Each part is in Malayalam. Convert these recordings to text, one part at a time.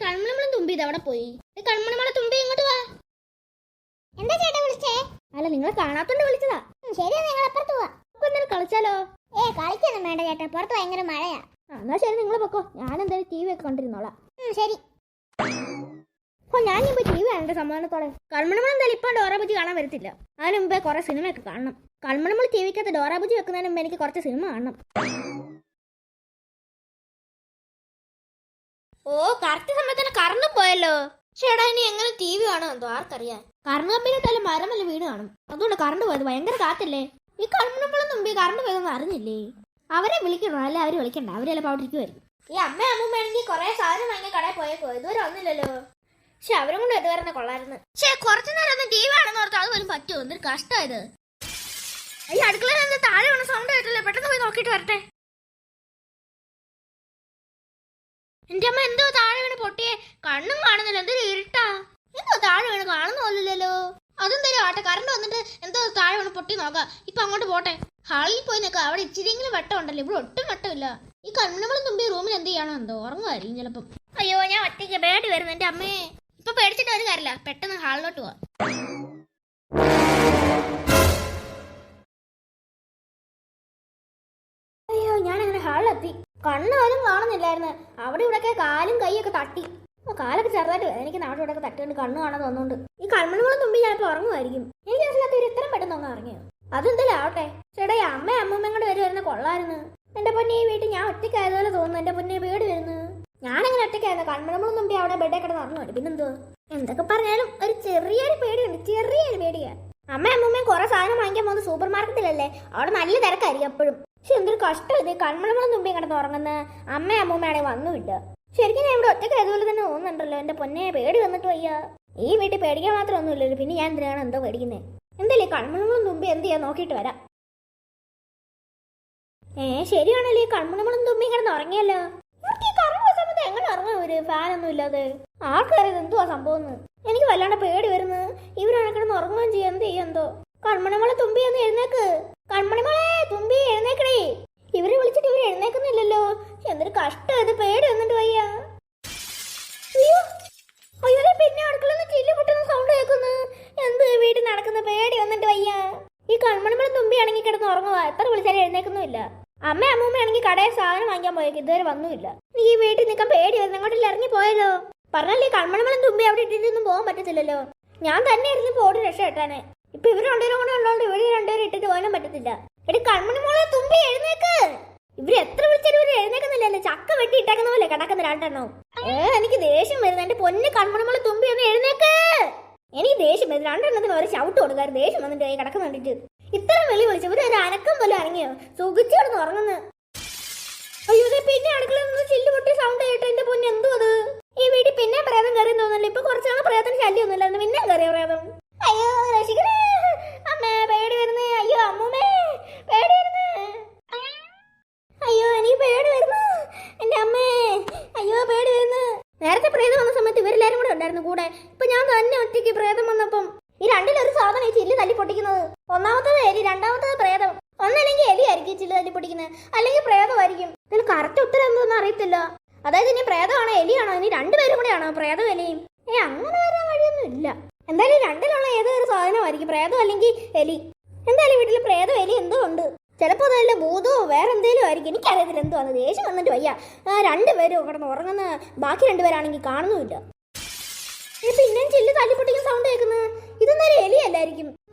കൺമണിമളം തുമ്പി ഇത് അവിടെ പോയി. കൺമണിമളം തുമ്പി ഇങ്ങോട്ട് വാ. എന്താ ചേട്ടാ വിളിച്ചേ? അല്ല, നിങ്ങളെ കാണാത്തോണ്ട് വിളിച്ചതാ. ശരി, നിങ്ങൾ അപ്പുറത്ത് പോവാ. എന്തായാലും കളിച്ചാലോ? കളിക്കൊന്നും വേണ്ട ചേട്ടാ, പുറത്ത് ഭയങ്കര മഴയാ. എന്നാ ശരി, നിങ്ങൾ പൊക്കോ. ഞാൻ എന്തായാലും ടി വി ഒക്കെ കണ്ടിരുന്നോളാം. ശരി. ഞാൻ ഇപ്പൊ ടി വി കാണേണ്ട സമ്മാനത്തോടെ. കൺമണിമളം എന്തായാലും ഇപ്പൊ ഡോറാബുജി കാണാൻ വരത്തില്ല. അതിന് മുമ്പേ കുറെ സിനിമയൊക്കെ കാണണം. കൺമണിമളം ടി വിക്കകത്ത് ഡോറാബുജി വെക്കുന്നതിന് മുമ്പ് എനിക്ക് കുറച്ച് സിനിമ കാണണം. ഓ, കറക്റ്റ് സമയത്തിന് കറണ്ട് പോയല്ലോ. ചേട്ടാ, ഇനി എങ്ങനെ ടി വി കാണുമെന്തോ ആർക്കറിയാം. കറണ്ട് കമ്പിയിലിട്ടാലും മരമല്ല വീട് കാണും. അതുകൊണ്ട് കറണ്ട് പോയത്. ഭയങ്കര കാറ്റല്ലേ. ഈ കൺമണിമളം തുമ്പി കറണ്ട് പോയതൊന്നും അറിഞ്ഞില്ലേ? അവരെ വിളിക്കണോ? അല്ല, അവര് വിളിക്കണ്ട. അവര് ചിലപ്പോൾ അവിടെ ഇരിക്കുമായിരിക്കും. ഈ അമ്മ അമ്മൂമ്മയാണെങ്കിൽ കുറെ സാധനം വാങ്ങിയ കടയിൽ പോയേക്കോ. ഇതുവരെ വന്നില്ലല്ലോ. പക്ഷെ അവരും കൊണ്ട് ഇതുവരെ കൊള്ളായിരുന്നു. പക്ഷേ കുറച്ചു നേരം ഒന്ന് ടി വി ആണെന്ന് ഓർത്ത് അത് പോലും പറ്റുമോ? എന്തൊരു കഷ്ടമായത്. ഈ അടുക്കളയിൽ എന്താ താഴെ വീണ സൗണ്ട് കേട്ടില്ലേ? പെട്ടെന്ന് പോയി നോക്കിയിട്ട് വരട്ടെ. എന്റെ അമ്മ എന്തോ താഴെ വീണ് പൊട്ടിയേ. കണ്ണും കാണുന്നില്ല. എന്തൊരു ഇരുട്ടാ. എന്തോ താഴെ വീണ് കാണുന്ന പോലില്ലല്ലോ. അതെന്തായാലും ആട്ടെ, കറണ്ട് വന്നിട്ട് എന്തോ താഴെ വീണ് പൊട്ടി നോക്കാം. ഇപ്പൊ അങ്ങോട്ട് പോട്ടെ. ഹാളിൽ പോയി നിൽക്കാം. അവിടെ ഇച്ചിരിയെങ്കിലും വെട്ടം ഉണ്ടല്ലോ. ഇവിടെ ഒട്ടും വെട്ടമില്ല. ഈ കൺമണിമളം തുമ്പി റൂമിൽ എന്ത് ചെയ്യണോ എന്തോ ഉറങ്ങുമായിരിക്കും ചിലപ്പം. അയ്യോ, ഞാൻ ഒറ്റയ്ക്ക് പേടി വരുന്നു. എന്റെ അമ്മേ, ഇപ്പൊ പേടിച്ചിട്ട് ഒരു കാര്യമില്ല. പെട്ടെന്ന് ഹാളിലോട്ട് പോവാ. അയ്യോ, ഞാനങ്ങനെ ഹാളിലെത്തി. കണ്ണാലും കാണുന്നില്ലായിരുന്നു. അവിടെ ഇവിടെയൊക്കെ കാലും കൈയൊക്കെ തട്ടി. കാലൊക്കെ ചെറുതായിട്ട് വേദനിക്കുന്ന അവിടെ ഇവിടെയൊക്കെ തട്ടികൊണ്ട് കണ്ണ് കാണാൻ തോന്നുന്നുണ്ട്. ഈ കൺമണിമളം തുമ്പി ഞാനിപ്പോ ഉറങ്ങുമായിരിക്കും. എനിക്ക് മനസ്സിലാത്ത ഒരു ഇത്രയും പെട്ടെന്ന് ഒന്ന് ഇറങ്ങിയോ. അതെന്തായാലും ആവട്ടെ. ചേട്ടാ, ഈ അമ്മ അമ്മൂമ്മയും കൂടെ വരുന്ന കൊള്ളായിരുന്നു. എന്റെ പൊന്നെ, ഈ വീട്ടിൽ ഞാൻ ഒറ്റയ്ക്കായതുപോലെ തോന്നുന്നു. എന്റെ പൊന്നെ, പേടി വരുന്നു. ഞാനെങ്ങനെ ഒറ്റയ്ക്കായിരുന്നു. കൺമണിമളം തുമ്പി അവിടെ ബെഡേ കിടന്ന് ഉറങ്ങുമല്ലോ. പിന്നെന്തോ എന്തൊക്കെ പറഞ്ഞാലും ഒരു ചെറിയൊരു പേടിയുണ്ട്. ചെറിയൊരു പേടിയാ. അമ്മ അമ്മൂമ്മയും കുറെ സാധനം വാങ്ങിക്കാൻ പോകുന്നത് സൂപ്പർ മാർക്കറ്റിലല്ലേ. അവിടെ നല്ല തിരക്കായിരിക്കും എപ്പോഴും. പക്ഷെ എന്തൊരു കഷ്ടം ഇത്. കൺമണിമളം തുമ്പി കിടന്ന് ഉറങ്ങുന്ന അമ്മ അമ്മൂമ്മയാണെങ്കിൽ വന്നുമില്ല. ശരിക്കും ഞാൻ ഇവിടെ ഒറ്റയ്ക്ക് അതുപോലെ തന്നെ തോന്നുന്നുണ്ടല്ലോ. എന്റെ പൊന്നെ, പേടി വന്നിട്ട് വയ്യ. ഈ വീട്ടിൽ പേടിക്കാൻ മാത്രം ഒന്നുമില്ലല്ലോ. പിന്നെ ഞാൻ എന്തിനാണ് എന്തോ പേടിക്കുന്നത്. എന്തായാലും കൺമണിമളം തുമ്പി എന്ത് ചെയ്യാൻ നോക്കിയിട്ട് വരാം. ശരിയാണല്ലോ, ഈ കൺമണിമളം തുമ്പി കിടന്ന് ഉറങ്ങിയല്ലോ. ഈ കറങ്ങുന്ന സമയത്ത് എങ്ങനെ ഉറങ്ങും ഒരു ഫാനൊന്നും ഇല്ലാതെ? ആൾക്കറിയത് എന്തുവാ സംഭവം. എനിക്ക് വല്ലാണ്ട് പേടി വരുന്നു. ഇവരാണ് കിടന്ന് ഉറങ്ങുകയും ചെയ്യാം. എന്ത് ചെയ്യാം എന്തോ. കൺമണിമളെ തുമ്പി ഒന്ന് എഴുന്നേക്ക്. കൺമണിമളെ തുമ്പി എഴുന്നേക്കടേ. ഇവരെ വിളിച്ചിട്ട് ഇവര് എഴുന്നേക്കുന്നില്ലല്ലോ. എന്തൊരു കഷ്ടം ഇത്. പേടി വന്നിട്ട് വയ്യ. അയ്യോ അയ്യോ, പിന്നെ അടുക്കളന്ന് ചില്ല് പൊട്ടുന്ന സൗണ്ട് കേൾക്കുന്നു. എന്ത് വീട്ടിൽ നടക്കുന്ന? പേടി വന്നിട്ട് വയ്യ. ഈ കൺമണിമളം തുമ്പിയാണെങ്കിൽ കിടന്ന് ഉറങ്ങുക. എത്ര വിളിച്ചാലും എഴുന്നേക്കുന്നുമില്ല. അമ്മ അമ്മൂമ്മയാണെങ്കിൽ കടയിൽ സാധനം വാങ്ങിക്കാൻ പോയേക്ക്. ഇതുവരെ വന്നുമില്ല. ഈ വീട്ടിൽ നിൽക്കാൻ പേടി വരുന്നു. അങ്ങോട്ടില്ല ഇറങ്ങി പോയല്ലോ. പറഞ്ഞല്ലേ, കൺമണിമളം തുമ്പി അവിടെ ഇട്ടിട്ടൊന്നും പോകാൻ പറ്റത്തില്ലല്ലോ. ഞാൻ തന്നെ ഇരുന്ന് പോടി രക്ഷ ഇട്ടാനെ. ഇപ്പൊ ഇവര് രണ്ടുപേരും കൂടെ ഉള്ളതുകൊണ്ട് ഇവര് രണ്ടുപേരും ഇട്ടിട്ട് പോകാനും പറ്റത്തില്ല. എടി കൺമണിമോളെ തുമ്പി എഴുന്നേക്ക്. ഇവര് എത്ര വിളിച്ചാലും ഇവര് എഴുന്നേക്കുന്നില്ലല്ലോ. ചക്ക വെട്ടി ഇട്ടേക്കുന്ന പോലെ കിടക്കുന്ന രണ്ടെണ്ണോ. എനിക്ക് ദേഷ്യം വരുന്നു. എന്റെ പൊന്ന് കൺമണിമോളെ തുമ്പി ഒന്ന് എഴുന്നേക്ക്. എനിക്ക് ദേഷ്യം വരുന്നു. രണ്ടെണ്ണത്തിന് ഒരു ചവിട്ട് കൊടുക്കാറ്. ദേഷ്യം വന്നിട്ട് കിടക്കുന്ന കണ്ടിട്ട് ഇത്രയും വെളി വിളിച്ചു. ഇവര് ഒരു അനക്കം പോലെ ഇറങ്ങിയോ. സുഖിച്ചു കിടന്ന് ഉറങ്ങുന്നു. അയ്യോ, പിന്നെ അടുക്കളയിൽ നിന്ന് ചില്ല് പൊട്ടി സൗണ്ട് കേട്ടോ. എന്റെ പൊന്ന്, എന്തോ അത്. ഈ വീട്ടിൽ പിന്നെ പ്രേതം കയറി തോന്നല്ലോ. ഇപ്പൊ കുറച്ചാണ് പ്രേതത്തിന് ശല്യം ഒന്നുമില്ലായിരുന്നു. പിന്നെ കയറിയ പ്രേതം. അയ്യോ രക്ഷിക്കണേ. അമ്മേ, പേടി വരുന്നേ. അയ്യോ അമ്മൂമ്മേ, പേടി വരുന്നേ. അയ്യോ, എനിക്ക് പേടി വരുന്നു. എന്റെ അമ്മേ, അയ്യോ പേടി വരുന്നു. നേരത്തെ പ്രേതം വന്ന സമയത്ത് ഇവരെല്ലാരും കൂടെ ഉണ്ടായിരുന്നു കൂടെ. ഇപ്പൊ ഞാൻ തന്നെ ഒറ്റയ്ക്ക്. പ്രേതം വന്നപ്പം ഈ രണ്ടിലൊരു സാധനം ഈ ചില്ല് തല്ലി പൊട്ടിക്കുന്നത്. ഒന്നാമത്തത് എലി, രണ്ടാമത്തത് പ്രേതം. ഒന്നല്ലെങ്കിൽ എലി ആയിരിക്കും ചില്ല് തല്ലി പൊട്ടിക്കുന്നത്, അല്ലെങ്കിൽ പ്രേതമായിരിക്കും. ഇതിൽ കറക്റ്റ് ഉത്തരം എന്തോന്നും അറിയത്തില്ല. അതായത് ഇനി പ്രേതമാണോ എലിയാണോ? ഇനി രണ്ടുപേരും കൂടെ ആണോ പ്രേതം എലിയും? അങ്ങനെ വരാൻ വഴിയൊന്നും ഇല്ല. എന്തായാലും രണ്ടിലുള്ള ഏതൊരു സാധനമായിരിക്കും, പ്രേതം അല്ലെങ്കിൽ എലി. എന്തായാലും വീട്ടിൽ പ്രേതം എലി എന്തോ ഉണ്ട്. ചിലപ്പോൾ അതല്ല ഭൂതമോ വേറെ എന്തേലും ആയിരിക്കും. എനിക്കറിയത്തില്ല എന്തുവാണ്. ദേഷ്യം വന്നിട്ട് വയ്യ. രണ്ടുപേരും കിടന്ന് ഉറങ്ങുന്ന. ബാക്കി രണ്ടുപേരാണെങ്കിൽ കാണുന്നുമില്ല. പിന്നെയും ചില്ല് തല്ലിപ്പൊട്ടിക്കുന്ന സൗണ്ട് കേൾക്കുന്നത്. ഇതെന്തായാലും എലി അല്ലായിരിക്കും.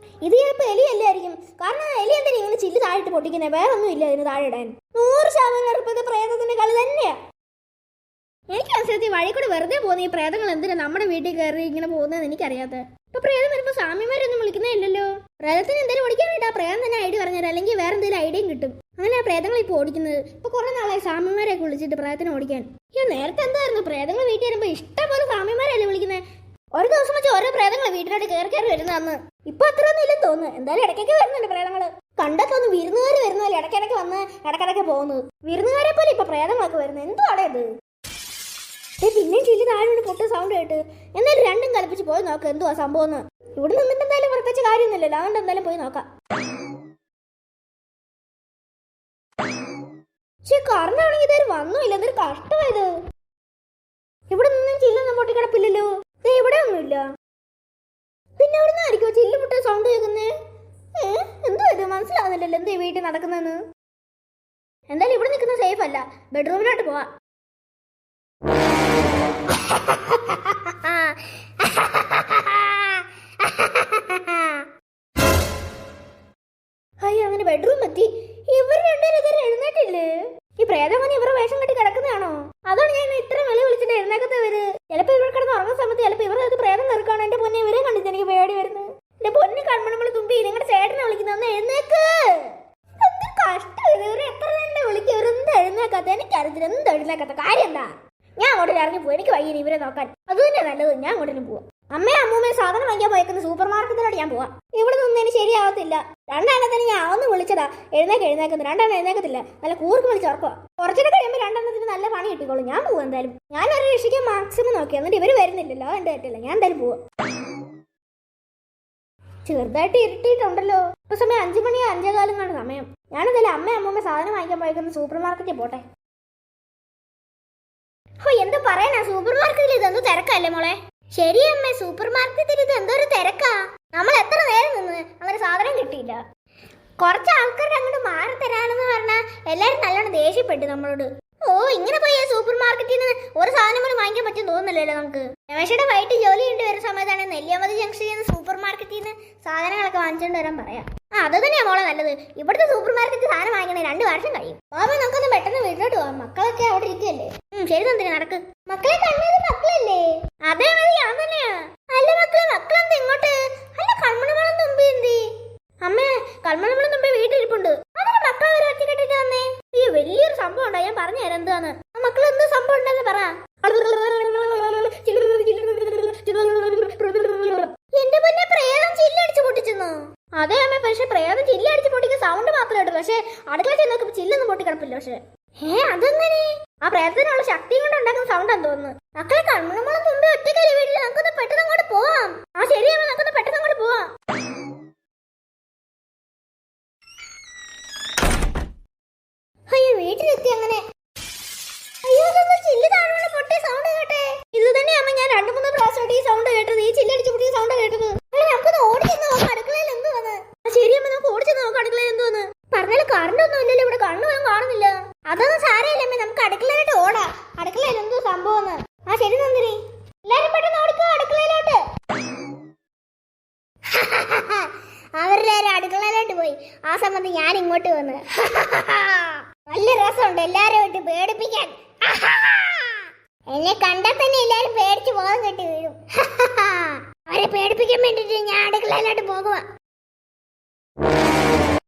ഇത് ചിലപ്പോൾ എലി അല്ലായിരിക്കും. കാരണം എലി എന്തിനാ ഇങ്ങനെ ചില്ല് താഴെട്ട് പൊട്ടിക്കുന്നത്? വേറെ ഒന്നും ഇല്ല അതിന് താഴെ ഇടാൻ. 100% പ്രേതത്തിന്റെ കളി തന്നെയാ. എനിക്ക് മനസ്സിലാക്കി വഴി കൂടെ വെറുതെ പോകുന്ന ഈ പ്രേതങ്ങൾ എന്തിനാ നമ്മുടെ വീട്ടിൽ കയറി ഇങ്ങനെ പോകുന്നതെന്ന് എനിക്കറിയാത്ത. ഇപ്പൊ പ്രേതം വരുമ്പോ സ്വാമിമാരൊന്നും വിളിക്കുന്നേ ഇല്ലല്ലോ. പ്രേതത്തിന് എന്തെങ്കിലും ഓടിക്കാനായിട്ടാ പ്രേതം തന്നെ ഐഡിയ പറഞ്ഞുതരാം. അല്ലെങ്കിൽ വേറെ എന്തെങ്കിലും ഐഡിയയും കിട്ടും. അങ്ങനെ ആ പ്രേതങ്ങൾ ഇപ്പൊ ഓടിക്കുന്നത്. ഇപ്പൊ കുറെ നാളായി സ്വാമിമാരെയൊക്കെ വിളിച്ചിട്ട് പ്രേതത്തിനെ ഓടിക്കാൻ. നേരത്തെ എന്തായിരുന്നു, പ്രേതങ്ങൾ വീട്ടിൽ വരുമ്പോ ഇഷ്ടംപോലെ സ്വാമിമാരല്ലേ വിളിക്കുന്നത്. ഒരു ദിവസം വെച്ച് ഓരോ പ്രേതങ്ങൾ വീട്ടിലോട്ട് കയറി കയറി വരുന്നതെന്ന്. ഇപ്പൊ അത്രയൊന്നും ഇല്ലെന്ന് തോന്നുന്നു. എന്തായാലും ഇടയ്ക്കൊക്കെ വരുന്നുണ്ട് പ്രേതങ്ങള്. കണ്ടൊക്കെ വിരുന്നുകാർ വരുന്നതല്ലേ ഇടയ്ക്കിടയ്ക്ക് വന്ന് ഇടയ്ക്കിടയ്ക്ക് പോകുന്നത്. വിരുന്നുകാരെ പോലെ ഇപ്പൊ പ്രേതങ്ങളൊക്കെ വരുന്നത്. എന്തുവാടേ ഇത്? പിന്നെയും ചില്ല് താഴെ പൊട്ട സൗണ്ട് കേട്ട്. എന്തായാലും രണ്ടും കൽപ്പിച്ച് പോയി നോക്കാം എന്തുവാ സംഭവം. ഇവിടെ നിന്നിട്ട് എന്തായാലും പ്രത്യേകിച്ച് കാര്യമൊന്നുമില്ലല്ലോ. അതുകൊണ്ട് എന്തായാലും പോയി നോക്കാം. പക്ഷെ കറണ്ടാണെങ്കിൽ ഇതൊരു വന്നുമില്ല. എന്തൊരു കഷ്ടമായത്. ഇവിടെ നിന്നും ചില്ല് അറിയത്തില്ലല്ലോ എന്ത് ഈ വീട്ടിൽ നടക്കുന്നതെന്ന്. എന്തായാലും ഇവിടെ നിൽക്കുന്നത് സേഫ് അല്ല, ബെഡ്റൂമിലോട്ട് പോവാ. അയ്യോ, അങ്ങനെ ബെഡ്റൂം എത്തി. ഇവർ രണ്ടുപേരും ഇതുവരെ എഴുന്നേറ്റില്ലേ? ഈ പ്രേതമോനെ ഇവരുടെ വേഷം കെട്ടി കിടക്കുന്നതാണോ? അതാണ് ഞാൻ ഇത്ര വിളി വിളിച്ചിട്ട് എഴുന്നേക്കത്തെ ഇവര്. ചിലപ്പോ ഇവർ കിടന്ന് ഉറങ്ങുന്ന സമയത്ത് ചിലപ്പോ ഇവരുടെ അത് പ്രേതം നിൽക്കാണ്. എന്റെ പൊന്നെ, ഇവരെ കണ്ടിട്ട് എനിക്ക് പേടി വരുന്നു. എന്റെ പൊന്ന് കൺമണമ്മള് തുമ്പി, നിങ്ങളുടെ ചേട്ടനെ വിളിക്കുന്ന ഒന്ന് എഴുന്നേക്ക്. എന്ത് കഷ്ടം ഇത്, ഇവര് എത്ര തന്നെ വിളിക്കും, ഇവരെന്ത് എഴുന്നേക്കാത്ത? എനിക്കറിയത്തില്ല എന്ത് എഴുന്നേക്കാത്ത കാര്യം എന്താ. ഞാൻ അങ്ങോട്ട് ഇറങ്ങി പോയി, എനിക്ക് വയ്യ ഇവരെ നോക്കാൻ. അത് തന്നെ നല്ലത്, ഞാൻ അങ്ങോട്ടേലും പോവാം. അമ്മയും അമ്മൂമ്മയും സാധനം വാങ്ങിക്കാൻ പോയേക്കുന്ന സൂപ്പർ മാർക്കറ്റിലോട്ട് ഞാൻ പോവാം. ഇവിടെ നിന്നും എനിക്ക് ശരിയാവത്തില്ല. രണ്ടെണ്ണത്തിന് ഞാൻ ഒന്ന് വിളിച്ചതാ, എഴുന്നേക്കുന്നു. രണ്ടെണ്ണം എഴുന്നേക്കത്തില്ല, നല്ല കൂർക്ക് വിളിച്ച് ഉറക്കുക. കുറച്ചുകൂടെ കഴിയുമ്പോൾ രണ്ടെണ്ണത്തിന് നല്ല പണി കിട്ടിക്കോളും. ഞാൻ പോവാം എന്തായാലും. ഞാൻ ഒരു രക്ഷിക്കാൻ മാക്സിമം നോക്കി, എന്നിട്ട് ഇവര് വരുന്നില്ലല്ലോ, എന്റെ തെറ്റില്ല. ഞാൻ എന്തായാലും പോവാം. ചെറുതായിട്ട് ഇരുട്ടിയിട്ടുണ്ടല്ലോ. ഇപ്പൊ സമയം 5 മണി 5:15 സമയം. ഞാനെന്തായാലും അമ്മയും അമ്മൂമ്മ സാധനം വാങ്ങിക്കാൻ പോയേക്കുന്ന സൂപ്പർ മാർക്കറ്റിൽ പോട്ടെ. ഓ, എന്താ പറയണ, സൂപ്പർ മാർക്കറ്റിൽ ഇതെന്തോ തിരക്കല്ലേ മോളെ? ശരി അമ്മേ, സൂപ്പർ മാർക്കറ്റിൽ ഇത് എന്തോ ഒരു തിരക്കാ. നമ്മൾ എത്ര നേരം നിന്ന് അങ്ങനെ സാധനം കിട്ടിയില്ല. കുറച്ച് ആൾക്കാർ അങ്ങോട്ട് മാറി തരാനെന്ന് പറഞ്ഞാൽ എല്ലാരും നല്ലോണം ദേഷ്യപ്പെട്ടു നമ്മളോട്. ഓ, ഇങ്ങനെ പോയി സൂപ്പർ മാർക്കറ്റിൽ നിന്ന് ഒരു സാധനം പോലും വാങ്ങിക്കാൻ പറ്റും തോന്നുന്നില്ലല്ലോ നമുക്ക്. രമേശയുടെ വൈകിട്ട് ജോലി ചെയ്യേണ്ടി വരുന്ന സമയത്താണ് നെല്ലിയാമ്പതി ജംഗ്ഷനിൽ നിന്ന് സൂപ്പർ മാർക്കറ്റിൽ നിന്ന് സാധനങ്ങളൊക്കെ വാങ്ങിച്ചുകൊണ്ട് വരാൻ പറയാം. അത് തന്നെയാ മോളെ നല്ലത്. ഇവിടുത്തെ സൂപ്പർ മാർക്കറ്റിൽ സാധനം വാങ്ങിക്കണേ 2 വർഷം കഴിയും. മാമ, നമുക്കൊന്ന് പെട്ടെന്ന് വീട്ടിലോട്ട് പോവാം. മക്കളൊക്കെ അവിടെ ഇരിക്കുകയല്ലേ. ശരി തന്ത്രി, നടക്ക്. മക്കളെ കണ്ടത് മക്കളല്ലേ? അതേ മതി, ഞാൻ തന്നെയാ. അല്ല മക്കളെ, മക്കളെന്ത് ഇങ്ങോട്ട്? അല്ല, കൺമണിമളം തുമ്പി എന്തി? അമ്മേ, കൺമണിമളം തുമ്പി വീട്ടിലിരിപ്പുണ്ട്. അതിന് മക്കളെ ഒരു ഒറ്റ കെട്ടിട്ട് വന്നേ. ഈ വലിയൊരു സംഭവം ഉണ്ടായി, ഞാൻ പറഞ്ഞു തരാം എന്താന്ന്. മക്കൾ എന്ത് സംഭവം ഉണ്ടെന്ന് പറ. എന്റെ പൊന്നെ, പ്രേതം ചില്ലടിച്ച് പൊട്ടിച്ചെന്നോ? അതെ അമ്മ, പക്ഷെ പ്രേതം ചില്ലടിച്ച് പൊട്ടിക്കുന്ന സൗണ്ട് മാത്രമേ ഉള്ളൂ. പക്ഷെ അടുക്കള ചെന്ന് നോക്കുമ്പോൾ ചില്ലൊന്നും പൊട്ടിക്കിടപ്പില്ല. പക്ഷെ അതെങ്ങനെ? ആ പ്രേതത്തിനുള്ള ശക്തി കൊണ്ട് ഉണ്ടാക്കുന്ന സൗണ്ട് ആണെന്ന് തോന്നുന്നു. മക്കളെ, കൺമണിമളം തുമ്പി ഒറ്റക്കല്ലേ വീട്ടിൽ? നമുക്കൊന്ന് പെട്ടെന്ന് അങ്ങോട്ട് പോവാം. ആ ശരിയമ്മ, നമുക്കൊന്ന് പെട്ടെന്ന് അങ്ങോട്ട് പോവാം. അയ്യോ, വീട്ടിലെത്തി അങ്ങനെ. അയ്യോ, ചില്ല് താഴെ പൊട്ടിയ സൗണ്ട് കേട്ടെ. ഇത് തന്നെയാമ്മ ഞാൻ 2-3 പ്രാവശ്യമായിട്ട് ഈ സൗണ്ട് കേട്ടത്. ഈ ചില്ലടിച്ച് പൊട്ടിയ സൗണ്ട് കേട്ടത്. നമുക്കൊന്ന് ഓടിച്ചെന്ന് നോക്കാം അടുക്കളയിൽ എന്തുവന്ന്. ശരിയമ്മ, നമുക്ക് ഓടിച്ചെന്ന് നോക്കാം അടുക്കളയിൽ എന്തുവന്ന്. പറഞ്ഞാൽ കറണ്ട് ഒന്നും ഇല്ലല്ലോ ഇവിടെ, കണ്ണു പോലും കാണുന്നില്ല. അതൊന്നും സാരമില്ലമ്മേ, നമുക്ക് അടുക്കളയിലോട്ട് ഓടാം. അടുക്കളയിൽ എന്തോ സംഭവം. ആ ശരി നന്ദിനി, എല്ലാരും പെട്ടെന്ന് ഓടിക്കോ അടുക്കളയിലോട്ട്. അവരെല്ലാരും അടുക്കളയിലോട്ട് പോയി. ആ സമയത്ത് ഞാൻ ഇങ്ങോട്ട് വന്ന്. നല്ല രസമുണ്ട് എല്ലാരും ഇട്ട് പേടിപ്പിക്കാൻ. എന്നെ കണ്ടാൽ തന്നെ എല്ലാരും പേടിച്ച് ബോധം കെട്ടി വീഴും. അവരെ പേടിപ്പിക്കാൻ വേണ്ടിട്ട് ഞാൻ അടുക്കളയിലോട്ട് പോകുക.